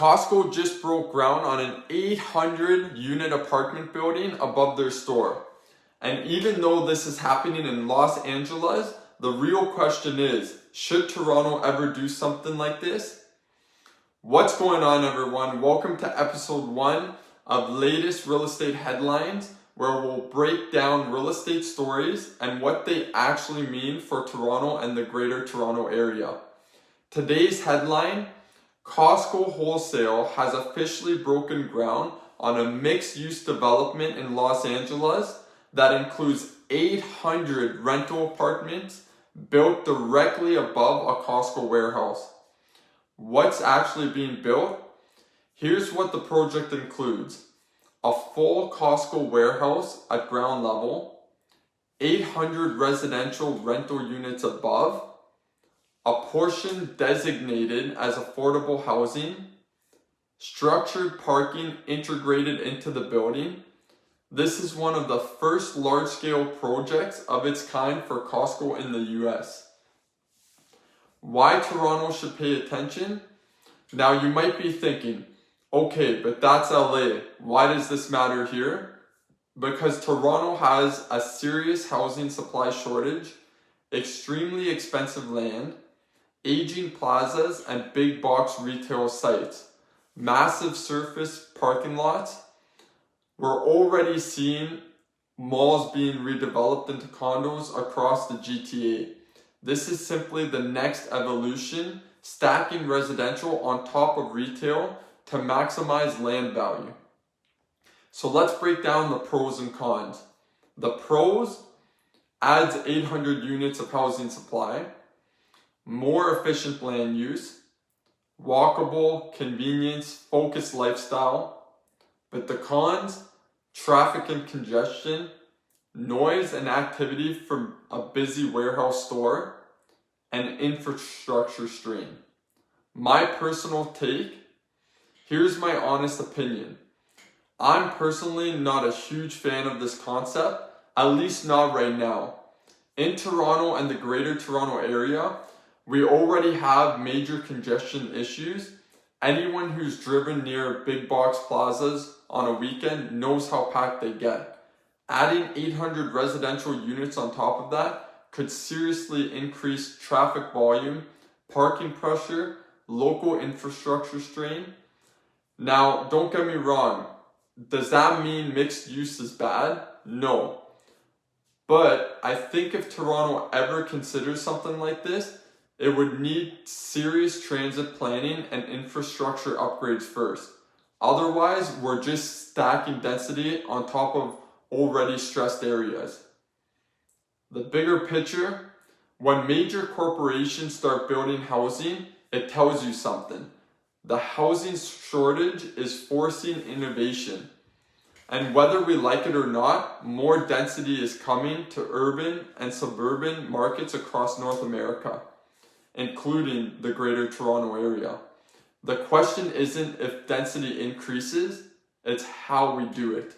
Costco just broke ground on an 800 unit apartment building above their store. And even though this is happening in Los Angeles, the real question is, should Toronto ever do something like this? What's going on, everyone? Welcome to episode 1 of latest real estate headlines, where we'll break down real estate stories and what they actually mean for Toronto and the greater Toronto area. Today's headline: Costco Wholesale has officially broken ground on a mixed-use development in Los Angeles that includes 800 rental apartments built directly above a Costco warehouse. What's actually being built? Here's what the project includes: a full Costco warehouse at ground level, 800 residential rental units above, a portion designated as affordable housing, structured parking integrated into the building. This is one of the first large-scale projects of its kind for Costco in the US. Why Toronto should pay attention? Now you might be thinking, okay, but that's LA. Why does this matter here? Because Toronto has a serious housing supply shortage, extremely expensive land, aging plazas and big box retail sites, massive surface parking lots. We're already seeing malls being redeveloped into condos across the GTA. This is simply the next evolution, stacking residential on top of retail to maximize land value. So let's break down the pros and cons. The pros: adds 800 units of housing supply, more efficient land use, walkable, convenience, focused lifestyle. But the cons: traffic and congestion, noise and activity from a busy warehouse store, and infrastructure strain. My personal take: here's my honest opinion. I'm personally not a huge fan of this concept, at least not right now. In Toronto and the greater Toronto area, we already have major congestion issues. Anyone who's driven near big box plazas on a weekend knows how packed they get. Adding 800 residential units on top of that could seriously increase traffic volume, parking pressure, local infrastructure strain. Now, don't get me wrong. Does that mean mixed use is bad? No. But I think if Toronto ever considers something like this, it would need serious transit planning and infrastructure upgrades first. Otherwise, we're just stacking density on top of already stressed areas. The bigger picture: when major corporations start building housing, it tells you something. The housing shortage is forcing innovation. And whether we like it or not, more density is coming to urban and suburban markets across North America, including the greater Toronto area. The question isn't if density increases, it's how we do it.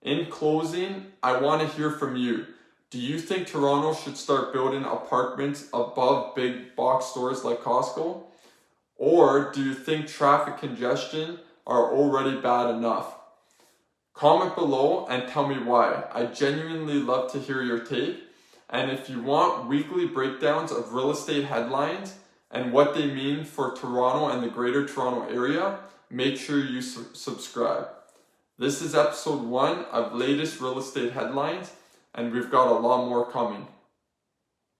In closing, I want to hear from you. Do you think Toronto should start building apartments above big box stores like Costco? Or do you think traffic congestion are already bad enough? Comment below and tell me why. I genuinely love to hear your take. And if you want weekly breakdowns of real estate headlines and what they mean for Toronto and the greater Toronto area, make sure you subscribe. This is episode 1 of latest real estate headlines, and we've got a lot more coming.